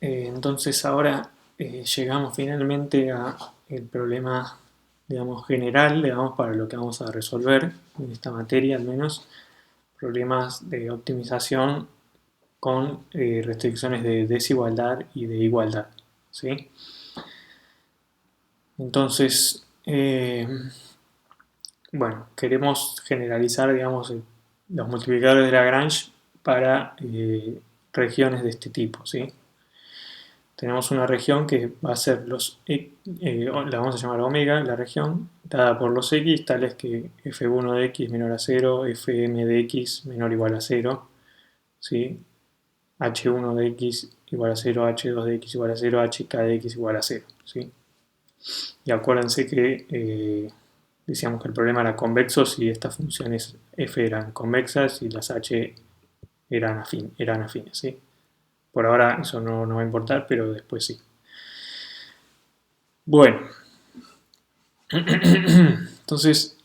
Entonces ahora llegamos finalmente a el problema, digamos, general, digamos, para lo que vamos a resolver en esta materia al menos, problemas de optimización con restricciones de desigualdad y de igualdad, ¿sí? Entonces, bueno, queremos generalizar, digamos, los multiplicadores de Lagrange para regiones de este tipo, ¿sí? Tenemos una región que va a ser la vamos a llamar omega, la región, dada por los x, tales que f1 de x menor a 0, fm de x menor o igual a 0, ¿sí? h1 de x igual a 0, h2 de x igual a 0, hk de x igual a 0, ¿sí? Y acuérdense que decíamos que el problema era convexo si estas funciones f eran convexas y las h eran afines, ¿sí? Por ahora eso no va a importar, pero después sí. Bueno, entonces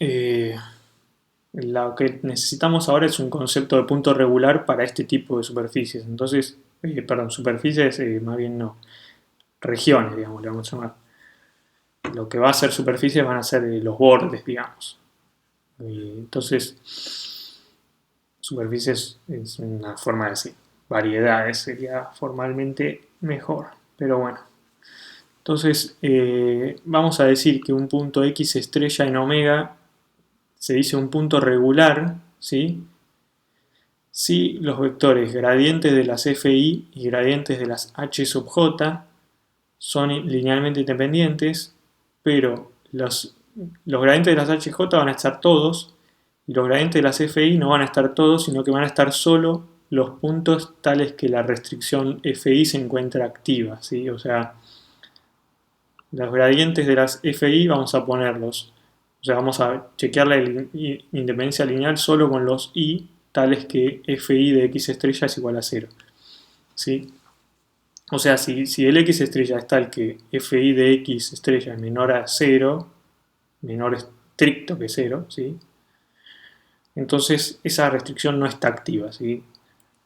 lo que necesitamos ahora es un concepto de punto regular para este tipo de superficies. Entonces, perdón, superficies, más bien no, regiones, digamos, le vamos a llamar. Lo que va a ser superficie van a ser los bordes, digamos. Entonces, superficies es una forma de decir. Variedades sería formalmente mejor, pero bueno. Entonces, vamos a decir que un punto X estrella en omega se dice un punto regular, ¿sí? Si los vectores gradientes de las fi y gradientes de las h sub j son linealmente independientes, pero los gradientes de las hj van a estar todos y los gradientes de las fi no van a estar todos, sino que van a estar solo los puntos tales que la restricción fi se encuentra activa, ¿sí? O sea, los gradientes de las fi vamos a ponerlos, o sea, vamos a chequear la independencia lineal solo con los i tales que fi de x estrella es igual a 0, ¿sí? O sea, si el x estrella es tal que fi de x estrella es menor a 0, menor estricto que 0, ¿sí? Entonces esa restricción no está activa, ¿sí?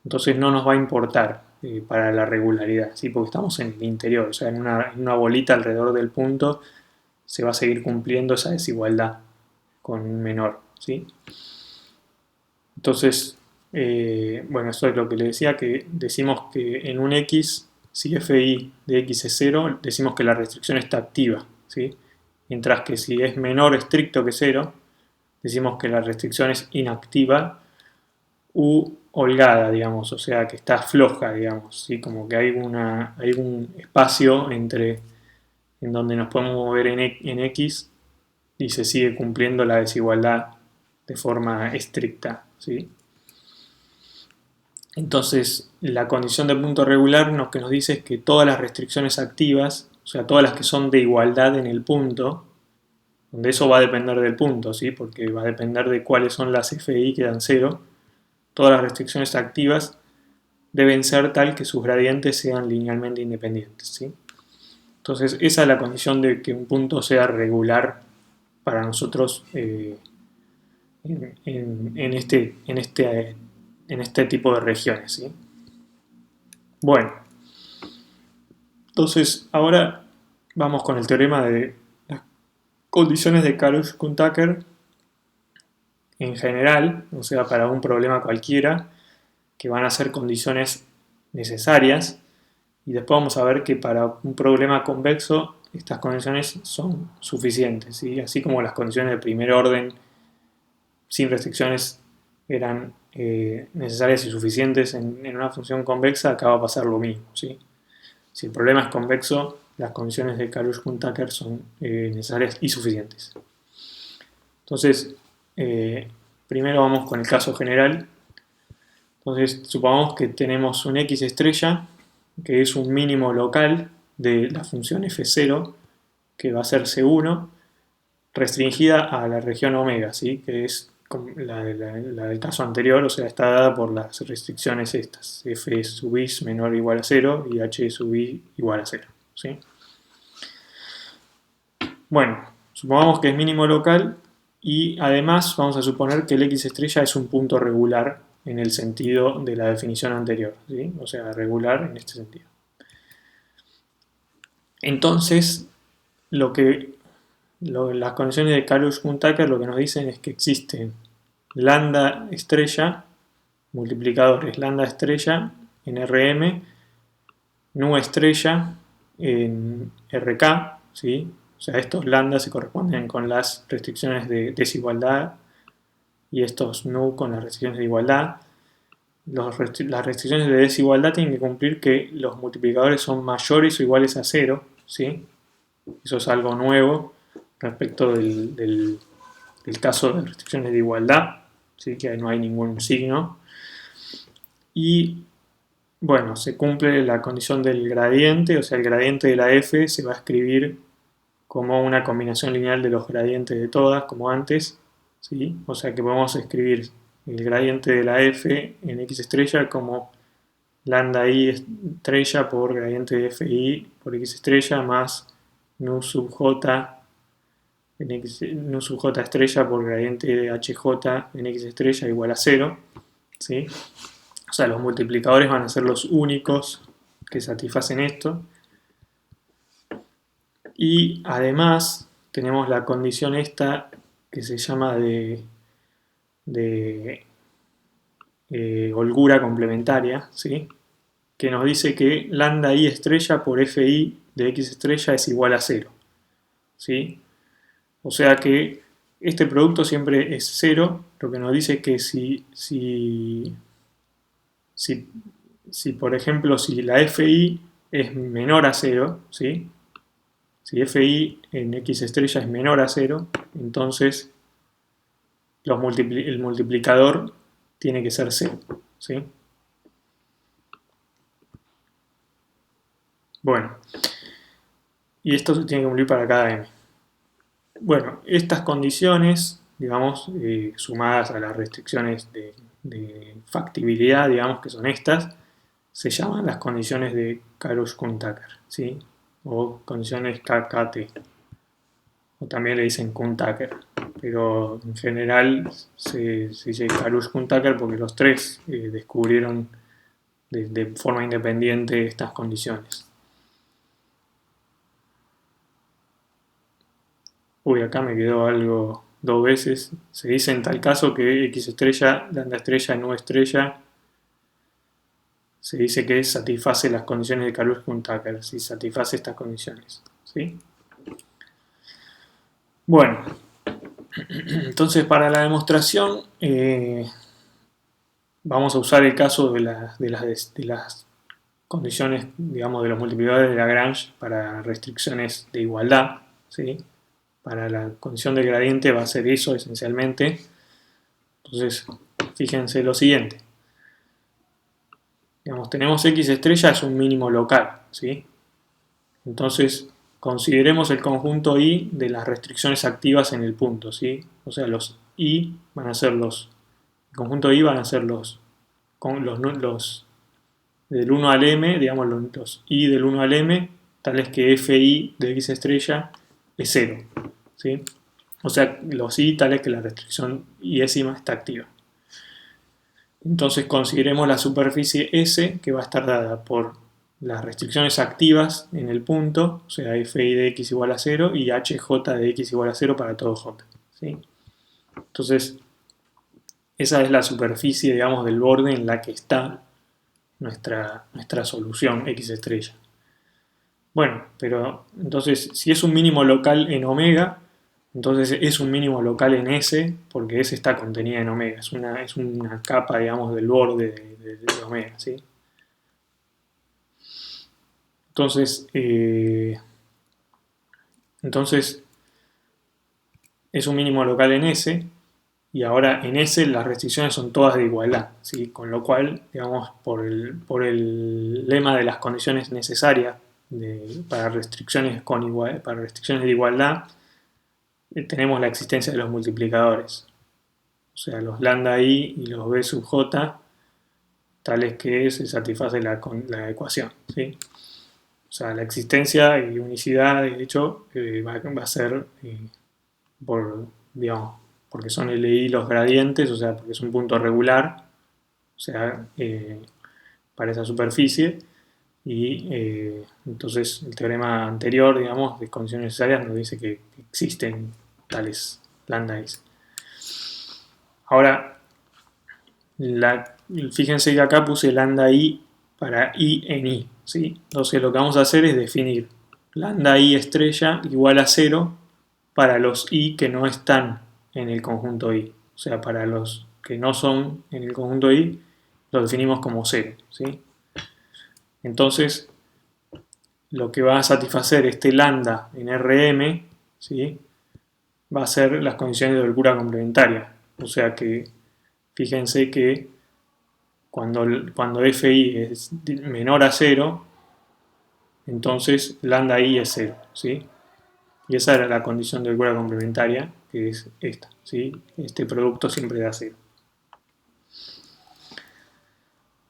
Entonces no nos va a importar para la regularidad, ¿sí? Porque estamos en el interior, o sea, en una bolita alrededor del punto se va a seguir cumpliendo esa desigualdad con un menor, ¿sí? Entonces, bueno, esto es lo que le decía, que decimos que en un x, si fi de x es 0, decimos que la restricción está activa, ¿sí? Mientras que si es menor estricto que 0, decimos que la restricción es inactiva u holgada, digamos, o sea, que está floja, digamos, ¿sí? Como que hay un espacio en donde nos podemos mover en x y se sigue cumpliendo la desigualdad de forma estricta, ¿sí? Entonces, la condición de punto regular lo que nos dice es que todas las restricciones activas, o sea, todas las que son de igualdad en el punto, donde eso va a depender del punto, ¿sí? Porque va a depender de cuáles son las FI que dan 0, todas las restricciones activas deben ser tal que sus gradientes sean linealmente independientes, ¿sí? Entonces, esa es la condición de que un punto sea regular para nosotros en este tipo de regiones, ¿sí? Bueno, entonces ahora vamos con el teorema de las condiciones de Karush-Kuhn-Tucker en general, o sea, para un problema cualquiera, que van a ser condiciones necesarias, y después vamos a ver que para un problema convexo estas condiciones son suficientes, ¿sí? Así como las condiciones de primer orden sin restricciones eran necesarias y suficientes en una función convexa, acá va a pasar lo mismo, ¿sí? Si el problema es convexo, las condiciones de Karush-Kuhn-Tucker son necesarias y suficientes. Entonces, primero vamos con el caso general. Entonces, supongamos que tenemos un x estrella, que es un mínimo local de la función f0, que va a ser C1, restringida a la región omega, ¿sí? Que es la del caso anterior, o sea, está dada por las restricciones estas, f sub i menor o igual a 0 y h sub i igual a 0, ¿sí? Bueno, supongamos que es mínimo local y además vamos a suponer que el x estrella es un punto regular en el sentido de la definición anterior, ¿sí? O sea, regular en este sentido. Entonces, las condiciones de Kalush-Muntaker lo que nos dicen es que existen lambda estrella, multiplicadores lambda estrella en Rm, nu estrella en Rk, ¿sí? O sea, estos lambda se corresponden con las restricciones de desigualdad y estos nu con las restricciones de igualdad. Las restricciones de desigualdad tienen que cumplir que los multiplicadores son mayores o iguales a 0, ¿sí? Eso es algo nuevo respecto del caso de restricciones de igualdad, ¿sí? Que no hay ningún signo. Y bueno, se cumple la condición del gradiente, o sea, el gradiente de la f se va a escribir como una combinación lineal de los gradientes de todas, como antes, ¿sí? O sea que podemos escribir el gradiente de la f en x estrella como lambda i estrella por gradiente de fi por x estrella más nu sub j en x, nu sub j estrella por gradiente de hj en x estrella igual a 0, ¿sí? O sea, los multiplicadores van a ser los únicos que satisfacen esto. Y además tenemos la condición esta que se llama de holgura complementaria, ¿sí? Que nos dice que lambda i estrella por fi de x estrella es igual a 0, ¿sí? O sea que este producto siempre es 0, lo que nos dice que si por ejemplo, si la fi es menor a 0, ¿sí? Si fi en x estrella es menor a 0, entonces el multiplicador tiene que ser 0, ¿sí? Bueno, y esto se tiene que cumplir para cada m. Bueno, estas condiciones, digamos, sumadas a las restricciones de factibilidad, digamos, que son estas, se llaman las condiciones de Karush-Kuhn-Tucker, ¿sí? O condiciones KKT, o también le dicen Kuhn-Tucker, pero en general se dice Karush-Kuhn-Tucker porque los tres descubrieron de forma independiente estas condiciones. Uy, acá me quedó algo dos veces. Se dice en tal caso que X estrella, lambda estrella, nu estrella, se dice que satisface las condiciones de Kalush-Kuhn-Tucker, si satisface estas condiciones, ¿sí? Bueno, entonces para la demostración vamos a usar el caso de las condiciones, digamos, de los multiplicadores de Lagrange para restricciones de igualdad, ¿sí? Para la condición del gradiente va a ser eso esencialmente. Entonces, fíjense lo siguiente. Digamos, tenemos x estrella es un mínimo local, ¿sí? Entonces, consideremos el conjunto i de las restricciones activas en el punto, ¿sí? O sea, los i van a ser el conjunto i van a ser los del 1 al m, digamos, los i del 1 al m, tales que fi de x estrella es 0, ¿sí? O sea, los i tales que la restricción iésima está activa. Entonces consideremos la superficie S, que va a estar dada por las restricciones activas en el punto, o sea, fi de x igual a 0 y hj de x igual a 0 para todo j, ¿sí? Entonces, esa es la superficie, digamos, del borde en la que está nuestra solución x estrella. Bueno, pero entonces, si es un mínimo local en omega, entonces es un mínimo local en S, porque S está contenida en omega, es una capa, digamos, del borde de omega, ¿sí? Entonces, es un mínimo local en S, y ahora en S las restricciones son todas de igualdad, ¿sí? Con lo cual, digamos, por el lema de las condiciones necesarias para restricciones de igualdad, tenemos la existencia de los multiplicadores, o sea, los lambda i y los b sub j, tales que se satisface la ecuación, ¿sí? O sea, la existencia y unicidad, de hecho, va a ser digamos, porque son LI los gradientes, o sea, porque es un punto regular, o sea, para esa superficie, y entonces el teorema anterior, digamos, de condiciones necesarias nos dice que existen tales lambda i's. Ahora, fíjense que acá puse lambda i para i en i, ¿sí? Entonces lo que vamos a hacer es definir lambda i estrella igual a 0 para los i que no están en el conjunto i. O sea, para los que no son en el conjunto i, lo definimos como 0, ¿sí? Entonces, lo que va a satisfacer este lambda en Rm, ¿sí? Va a ser las condiciones de holgura complementaria. O sea que, fíjense que cuando fi es menor a 0, entonces lambda i es 0, ¿sí? Y esa era la condición de holgura complementaria, que es esta, ¿sí? Este producto siempre da 0.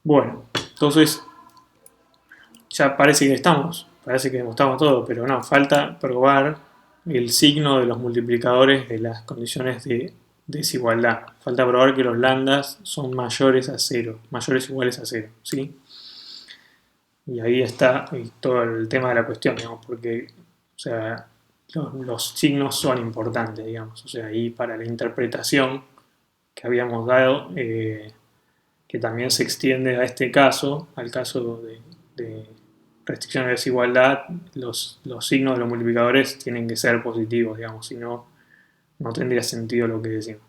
Bueno, entonces ya parece que demostramos todo, pero no, falta probar el signo de los multiplicadores de las condiciones de desigualdad. Falta probar que los lambdas son mayores a 0, mayores o iguales a 0, ¿sí? Y ahí está todo el tema de la cuestión, digamos, porque, o sea, los signos son importantes, digamos, o sea, ahí para la interpretación que habíamos dado, que también se extiende a este caso, al caso de restricción de desigualdad, los signos de los multiplicadores tienen que ser positivos, digamos, si no, no tendría sentido lo que decimos.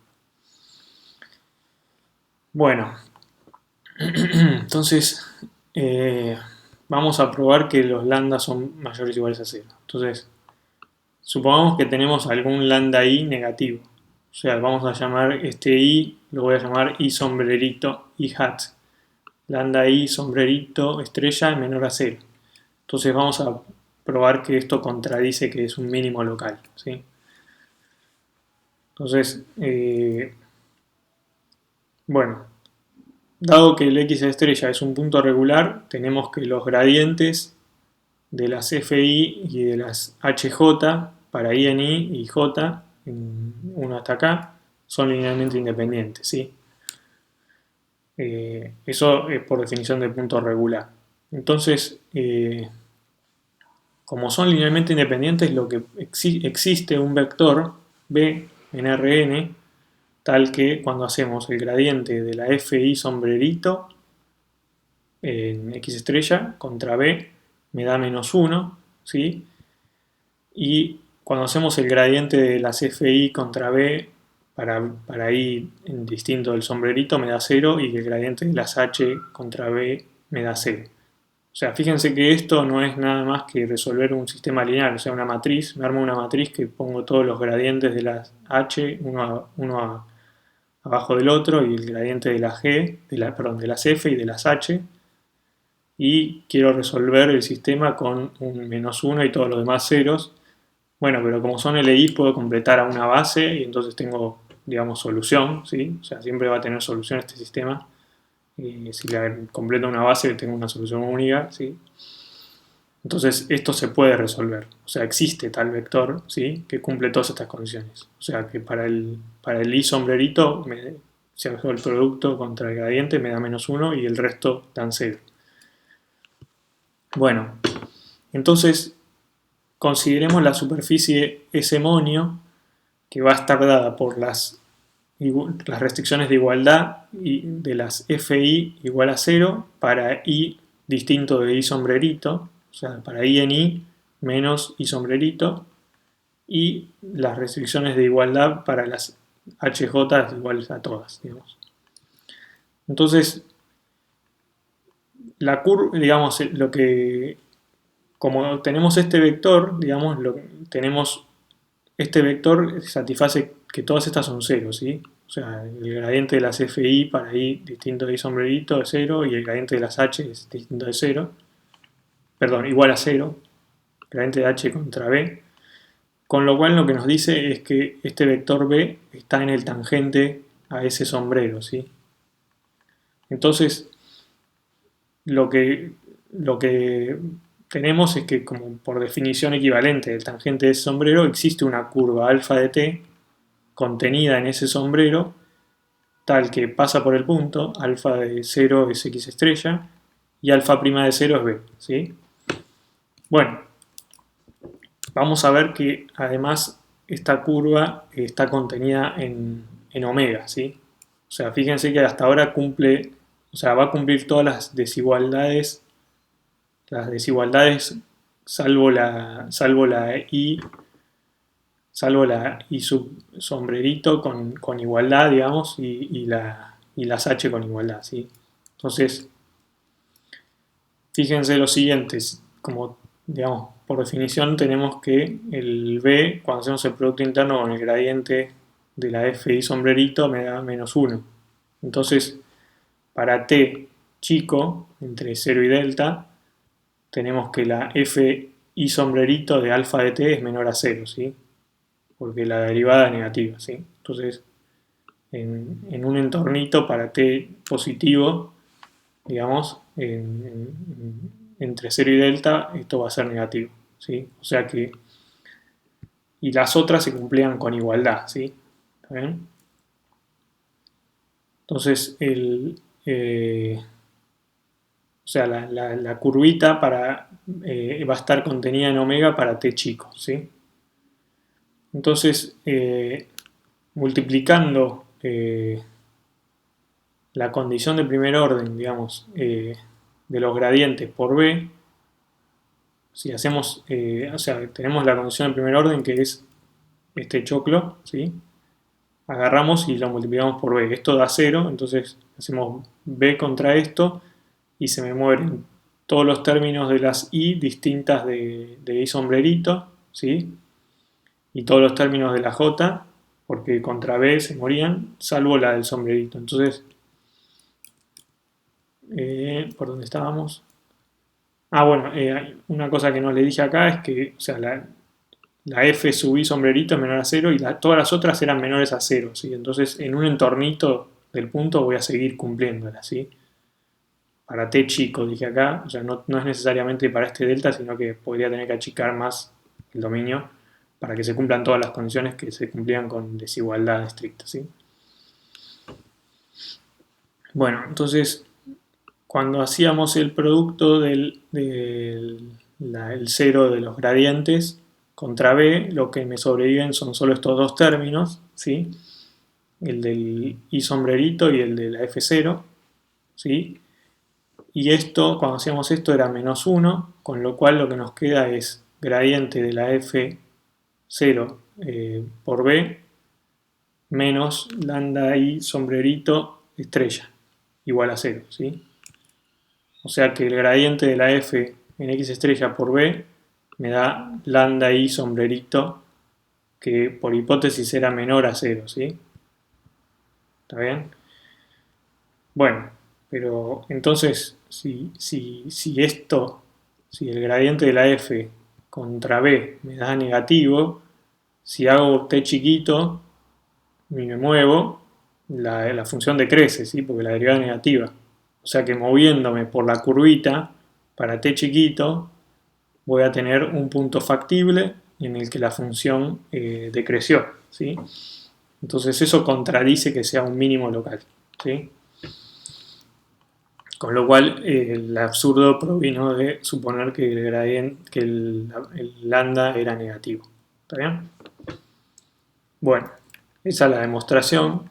Bueno, entonces vamos a probar que los lambda son mayores o iguales a 0. Entonces, supongamos que tenemos algún lambda i negativo. O sea, vamos a llamar este i, lo voy a llamar i sombrerito, i hat. Lambda i sombrerito estrella menor a 0. Entonces vamos a probar que esto contradice que es un mínimo local, ¿sí? Entonces, bueno, dado que el x estrella es un punto regular, tenemos que los gradientes de las fi y de las hj para i en i y j, uno hasta acá, son linealmente independientes, ¿sí? Eso es por definición de punto regular. Entonces, como son linealmente independientes, lo que existe un vector b en Rn tal que cuando hacemos el gradiente de la fi sombrerito en x estrella contra b me da menos 1, ¿sí? Y cuando hacemos el gradiente de las fi contra b para i en distinto del sombrerito me da 0 y el gradiente de las h contra b me da 0. O sea, fíjense que esto no es nada más que resolver un sistema lineal, o sea, una matriz. Me armo una matriz que pongo todos los gradientes de las h, uno abajo del otro, y el gradiente de la g, de las f y de las h. Y quiero resolver el sistema con un menos 1 y todos los demás ceros. Bueno, pero como son LI puedo completar a una base y entonces tengo, digamos, solución, ¿sí? O sea, siempre va a tener solución este sistema. Y si le completo una base tengo una solución única, ¿sí? Entonces esto se puede resolver, o sea, existe tal vector, ¿sí? Que cumple todas estas condiciones. O sea, que para el i sombrerito, si hago el producto contra el gradiente, me da menos 1 y el resto dan 0. Bueno, entonces consideremos la superficie S-monio, que va a estar dada por las restricciones de igualdad de las fi igual a 0 para i distinto de i sombrerito, o sea, para i en i menos i sombrerito, y las restricciones de igualdad para las hj iguales a todas, digamos. Entonces, la curva, digamos, lo que, como tenemos este vector, digamos, tenemos este vector satisface que todas estas son 0, ¿sí? O sea, el gradiente de las fi para i distinto de i sombrerito es 0 y el gradiente de las h es distinto de 0. Perdón, igual a 0. Gradiente de h contra b. Con lo cual lo que nos dice es que este vector b está en el tangente a ese sombrero, ¿sí? Entonces, lo que tenemos es que, como por definición equivalente del tangente de ese sombrero, existe una curva alfa de t contenida en ese sombrero, tal que pasa por el punto, alfa de 0 es x estrella, y alfa' de 0 es b, ¿sí? Bueno, vamos a ver que además esta curva está contenida en omega, ¿sí? O sea, fíjense que hasta ahora cumple, o sea, va a cumplir todas las desigualdades salvo la i sub sombrerito con igualdad, digamos, y las h con igualdad, ¿sí? Entonces, fíjense lo siguiente, como, digamos, por definición tenemos que el b, cuando hacemos el producto interno con el gradiente de la f i sombrerito, me da menos 1. Entonces, para t chico, entre 0 y delta, tenemos que la f i sombrerito de alfa de t es menor a 0, ¿sí? Porque la derivada es negativa, ¿sí? Entonces, en un entornito para t positivo, digamos, entre 0 y delta, esto va a ser negativo, ¿sí? O sea que, y las otras se cumplían con igualdad, ¿sí? ¿Está bien? Entonces, o sea, la curvita va a estar contenida en omega para t chico, ¿sí? Entonces, multiplicando la condición de primer orden, digamos, de los gradientes por b, si hacemos, o sea, tenemos la condición de primer orden que es este choclo, ¿sí? Agarramos y lo multiplicamos por b. Esto da 0, entonces hacemos b contra esto y se me mueven todos los términos de las i distintas de i sombrerito, ¿sí? Y todos los términos de la j, porque contra b se morían, salvo la del sombrerito. Entonces, ¿por dónde estábamos? Ah, bueno, una cosa que no le dije acá es que, o sea, la f sub i sombrerito es menor a 0 y todas las otras eran menores a 0, ¿sí? Entonces, en un entornito del punto voy a seguir cumpliéndola, ¿sí? Para t chico, dije acá, o sea, no es necesariamente para este delta, sino que podría tener que achicar más el dominio para que se cumplan todas las condiciones que se cumplían con desigualdad estricta, ¿sí? Bueno, entonces, cuando hacíamos el producto del el cero de los gradientes contra b, lo que me sobreviven son solo estos dos términos, ¿sí? El del i sombrerito y el de la f0, ¿sí? Y esto, cuando hacíamos esto, era menos 1, con lo cual lo que nos queda es gradiente de la f0 por b menos lambda i sombrerito estrella igual a 0, ¿sí? O sea que el gradiente de la f en x estrella por b me da lambda i sombrerito, que por hipótesis era menor a 0, ¿sí? ¿Está bien? Bueno, pero entonces, si el gradiente de la f contra b me da negativo, si hago t chiquito y me muevo, la función decrece, ¿sí? Porque la derivada es negativa. O sea que moviéndome por la curvita para t chiquito, voy a tener un punto factible en el que la función decreció, ¿sí? Entonces eso contradice que sea un mínimo local, ¿sí? Con lo cual el absurdo provino de suponer que el gradiente, que el lambda era negativo. ¿Está bien? Bueno, esa es la demostración.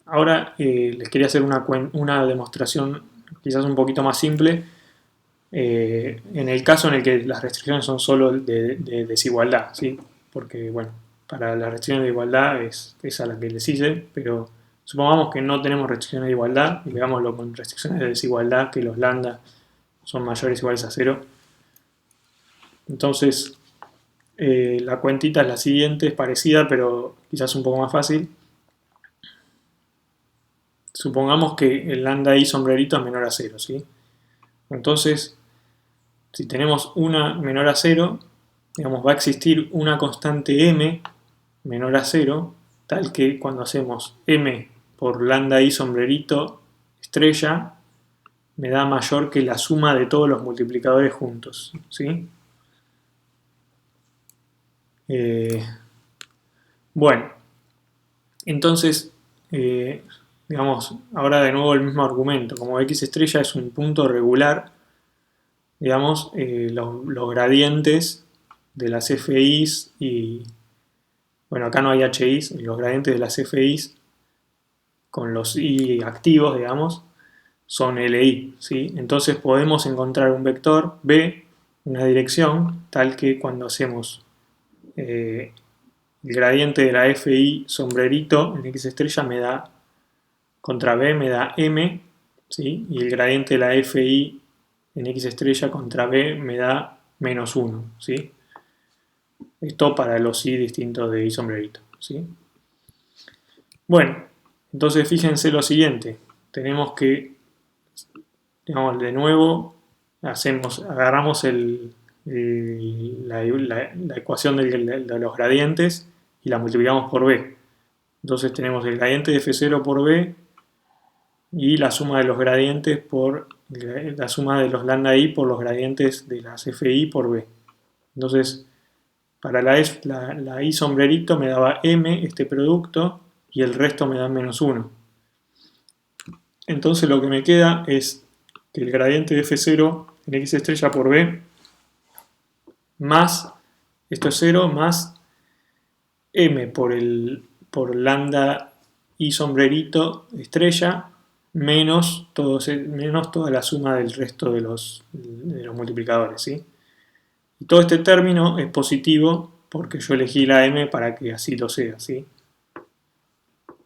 Ahora les quería hacer una demostración quizás un poquito más simple. En el caso en el que las restricciones son solo de desigualdad, ¿sí? Porque, bueno, para las restricciones de igualdad es a la que les hice, pero supongamos que no tenemos restricciones de igualdad, y veámoslo con restricciones de desigualdad, que los lambda son mayores o iguales a 0. Entonces, la cuentita es la siguiente, es parecida, pero quizás un poco más fácil. Supongamos que el lambda i sombrerito es menor a 0, ¿sí? Entonces, si tenemos una menor a 0, digamos, va a existir una constante m menor a 0, tal que cuando hacemos m por lambda i sombrerito estrella, me da mayor que la suma de todos los multiplicadores juntos, ¿sí? Bueno, entonces digamos, ahora de nuevo el mismo argumento, como x estrella es un punto regular, digamos, los gradientes de las FIs y, bueno, acá no hay HIs, los gradientes de las FIs con los I activos, digamos, son LI, ¿sí? Entonces podemos encontrar un vector B, una dirección, tal que cuando hacemos el gradiente de la FI sombrerito en X estrella me da, contra B me da M, ¿sí? Y el gradiente de la FI en X estrella contra B me da menos 1, ¿sí? Esto para los I distintos de I sombrerito, ¿sí? Bueno, entonces fíjense lo siguiente, tenemos que, digamos, de nuevo, agarramos la ecuación de los gradientes y la multiplicamos por B. Entonces tenemos el gradiente de F0 por B y la suma de los gradientes por la suma de los lambda I por los gradientes de las FI por B. Entonces, para la I sombrerito me daba M este producto y el resto me da menos 1. Entonces lo que me queda es que el gradiente de F0 en X estrella por B más, esto es 0, más M por lambda I sombrerito estrella menos toda la suma del resto de los multiplicadores, ¿sí? Y todo este término es positivo porque yo elegí la M para que así lo sea, ¿sí?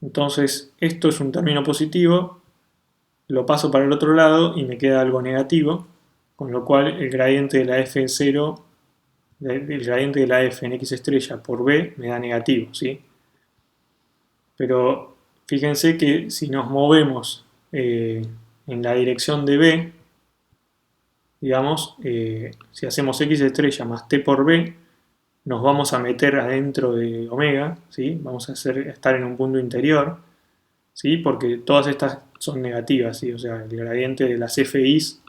Entonces, esto es un término positivo, lo paso para el otro lado y me queda algo negativo, con lo cual el gradiente de la F0, el gradiente de la F en X estrella por B me da negativo, ¿sí? Pero fíjense que si nos movemos en la dirección de B, digamos, si hacemos X estrella más T por B, nos vamos a meter adentro de omega, ¿sí? Vamos a estar en un punto interior, ¿sí? Porque todas estas son negativas, ¿sí? O sea, el gradiente de las FIs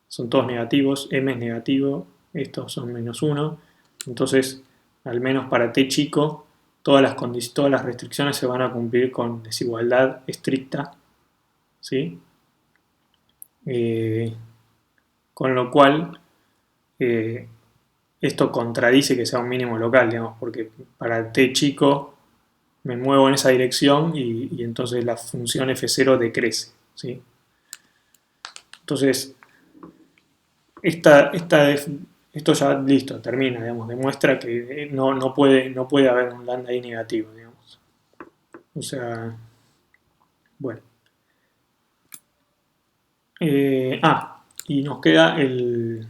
son todos negativos, M es negativo, estos son menos 1, entonces, al menos para T chico, todas las restricciones se van a cumplir con desigualdad estricta, ¿sí? Eh, con lo cual, eh, esto contradice que sea un mínimo local, digamos, porque para T chico me muevo en esa dirección y entonces la función f0 decrece, ¿sí? Entonces, esto ya listo, termina, digamos, demuestra que no puede haber un lambda i negativo, digamos. O sea, bueno. Y nos queda el...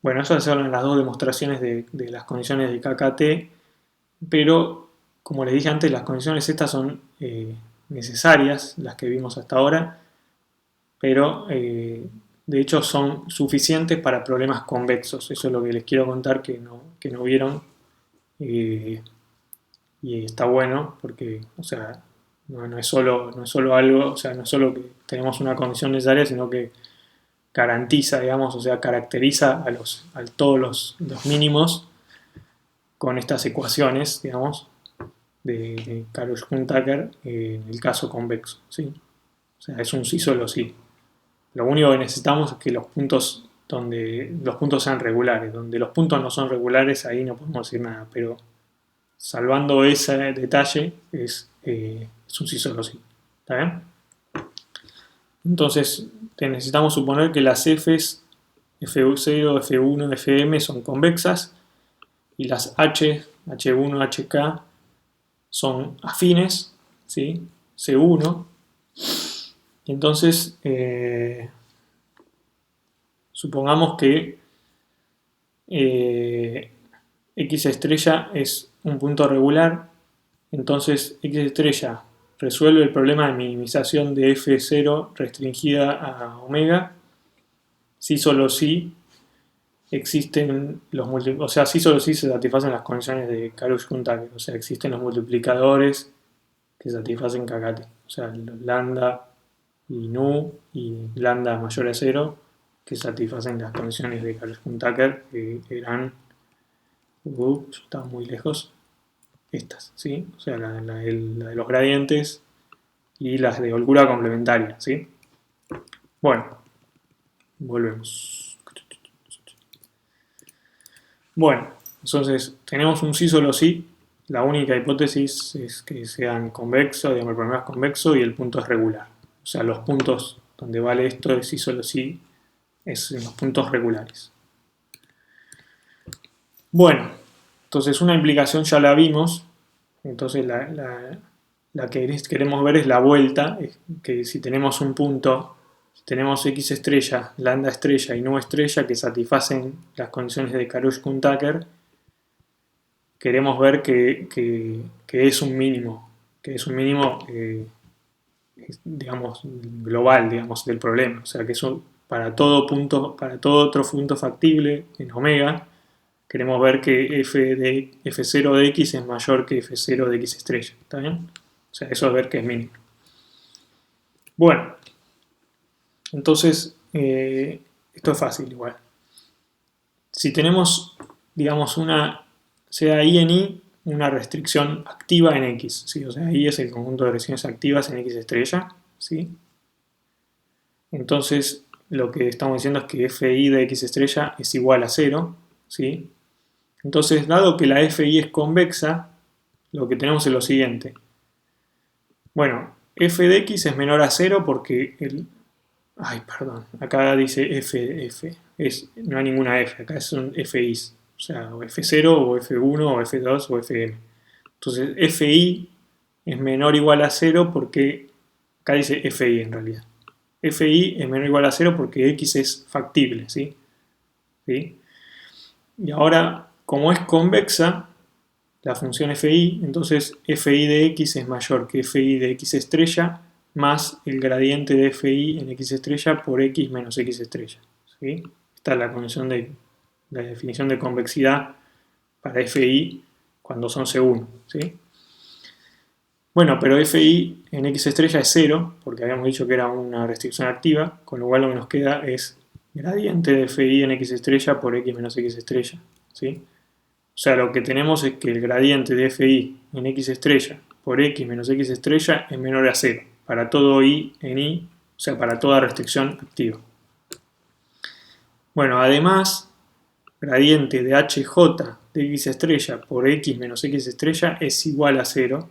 Bueno, esas son las dos demostraciones de las condiciones de KKT, pero como les dije antes, las condiciones estas son necesarias, las que vimos hasta ahora, pero de hecho son suficientes para problemas convexos. Eso es lo que les quiero contar que no vieron. Eh, y está bueno porque, o sea, no es solo algo, o sea, no es solo que tenemos una condición necesaria, sino que garantiza, digamos, o sea, caracteriza a todos los mínimos con estas ecuaciones, digamos, de Karush-Tucker en el caso convexo, ¿sí? O sea, es un sí solo sí. Lo único que necesitamos es que los puntos sean regulares. Donde los puntos no son regulares, ahí no podemos decir nada. Pero salvando ese detalle, es un sí solo sí. ¿Está bien? Entonces, necesitamos suponer que las Fs, F0, F1, Fm son convexas y las H, H1, HK son afines, ¿sí? C1. Y entonces, supongamos que X estrella es un punto regular, entonces X estrella resuelve el problema de minimización de F0 restringida a omega, si solo si existen los multiplicadores, o sea, si solo si se satisfacen las condiciones de Karush-Tucker, o sea, existen los multiplicadores que satisfacen KKT, o sea, los lambda y nu y lambda mayor a 0 que satisfacen las condiciones de Karush-Tucker, que eran, estaban muy lejos, estas, ¿sí? O sea, la de los gradientes y las de holgura complementaria, ¿sí? Bueno, volvemos. Bueno, entonces tenemos un sí solo sí. La única hipótesis es que sean convexos, digamos, el problema es convexo y el punto es regular. O sea, los puntos donde vale esto de sí solo sí es en los puntos regulares. Bueno, entonces una implicación ya la vimos. Entonces la que queremos ver es la vuelta, es que si tenemos un punto, si tenemos X estrella, lambda estrella y nu estrella que satisfacen las condiciones de Karush-Kuhn-Tucker, queremos ver que es un mínimo, digamos, global, digamos, del problema. O sea, que eso para todo punto, para todo otro punto factible en omega, queremos ver que f0 de x es mayor que f0 de x estrella. ¿Está bien? O sea, eso es ver que es mínimo. Bueno, entonces, esto es fácil igual. Si tenemos, digamos, sea I en I, una restricción activa en X, ¿sí? O sea, I es el conjunto de restricciones activas en X estrella, ¿sí? Entonces, lo que estamos diciendo es que FI de X estrella es igual a 0, ¿sí? Entonces, dado que la FI es convexa, lo que tenemos es lo siguiente. Bueno, f de x es menor a 0 porque Ay, perdón, acá dice f. No hay ninguna f, acá son FIs. O sea, o F0 o F1 o F2 o FM. Entonces, FI es menor o igual a 0 porque acá dice FI en realidad. FI es menor o igual a 0 porque X es factible, ¿sí? ¿Sí? Y ahora, como es convexa, la función FI, entonces FI de X es mayor que FI de X estrella más el gradiente de FI en X estrella por X menos X estrella. ¿Sí? Esta es la condición de la definición de convexidad para FI cuando son C1. ¿Sí? Bueno, pero FI en X estrella es 0, porque habíamos dicho que era una restricción activa, con lo cual lo que nos queda es gradiente de FI en X estrella por X menos X estrella. ¿Sí? O sea, lo que tenemos es que el gradiente de FI en X estrella por X menos X estrella es menor a 0, para todo I en I, o sea, para toda restricción activa. Bueno, además, gradiente de HJ de X estrella por X menos X estrella es igual a 0.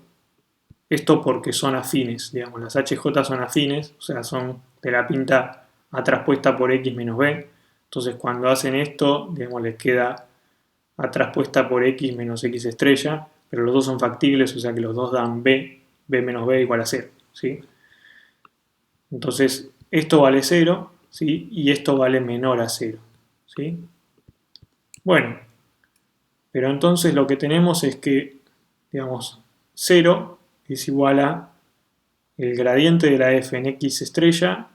Esto porque son afines, digamos, las HJ son afines, o sea, son de la pinta A traspuesta por X menos B. Entonces, cuando hacen esto, digamos, les queda A traspuesta por X menos X estrella, pero los dos son factibles, o sea que los dos dan B menos B igual a 0, ¿sí? Entonces, esto vale 0, ¿sí? Y esto vale menor a 0, ¿sí? Bueno, pero entonces lo que tenemos es que, digamos, 0 es igual a el gradiente de la f en X estrella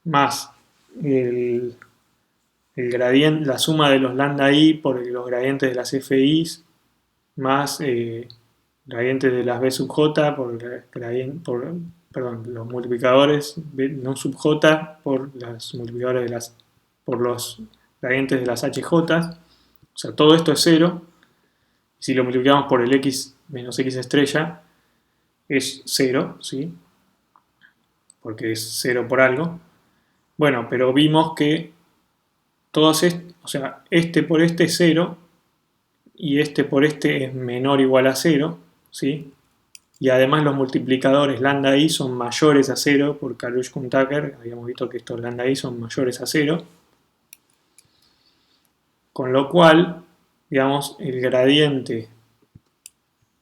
más el gradiente, la suma de los lambda i por los gradientes de las FIs más gradientes de las B sub j perdón, los multiplicadores B no sub j por los multiplicadores por los gradientes de las HJ. O sea, todo esto es 0. Si lo multiplicamos por el x menos x estrella, es 0, ¿sí? Porque es 0 por algo. Bueno, pero vimos que todos o sea, este por este es 0 y este por este es menor o igual a 0, ¿sí? Y además los multiplicadores lambda i son mayores a 0 por Karush-Kuhn-Tucker, habíamos visto que estos lambda i son mayores a 0, con lo cual, digamos, el gradiente,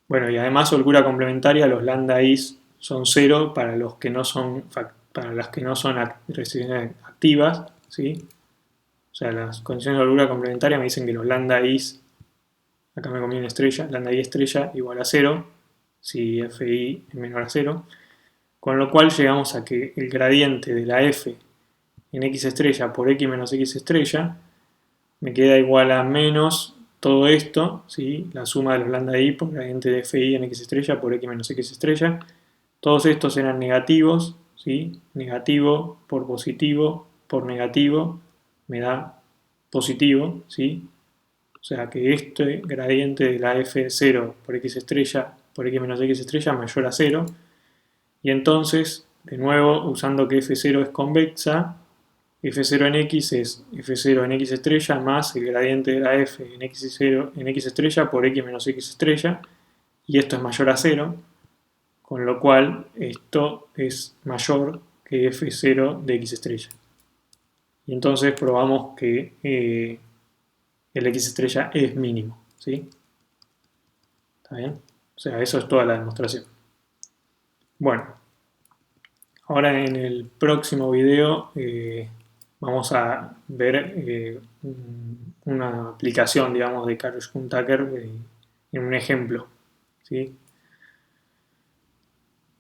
bueno, y además holgura complementaria, los lambda i son 0 para los que no son, para las que no son restricciones activas, ¿sí? O sea, las condiciones de holgura complementaria me dicen que los lambda i, acá me comí una estrella, lambda i estrella igual a 0, si FI es menor a 0, con lo cual llegamos a que el gradiente de la f en x estrella por x menos x estrella me queda igual a menos todo esto, ¿sí? La suma de los lambda i por gradiente de FI en x estrella por x menos x estrella. Todos estos eran negativos, ¿sí? Negativo por negativo me da positivo, ¿sí? O sea que este gradiente de la f0 por x estrella por x menos x estrella mayor a 0. Y entonces, de nuevo, usando que F0 es convexa, F0 en X es F0 en X estrella más el gradiente de la F en X0 en X estrella por X menos X estrella, y esto es mayor a 0, con lo cual esto es mayor que F0 de X estrella. Y entonces probamos que el X estrella es mínimo, ¿sí? ¿Está bien? O sea, eso es toda la demostración. Bueno, ahora en el próximo video vamos a ver una aplicación, digamos, de Karosh-Tucker en un ejemplo, ¿sí?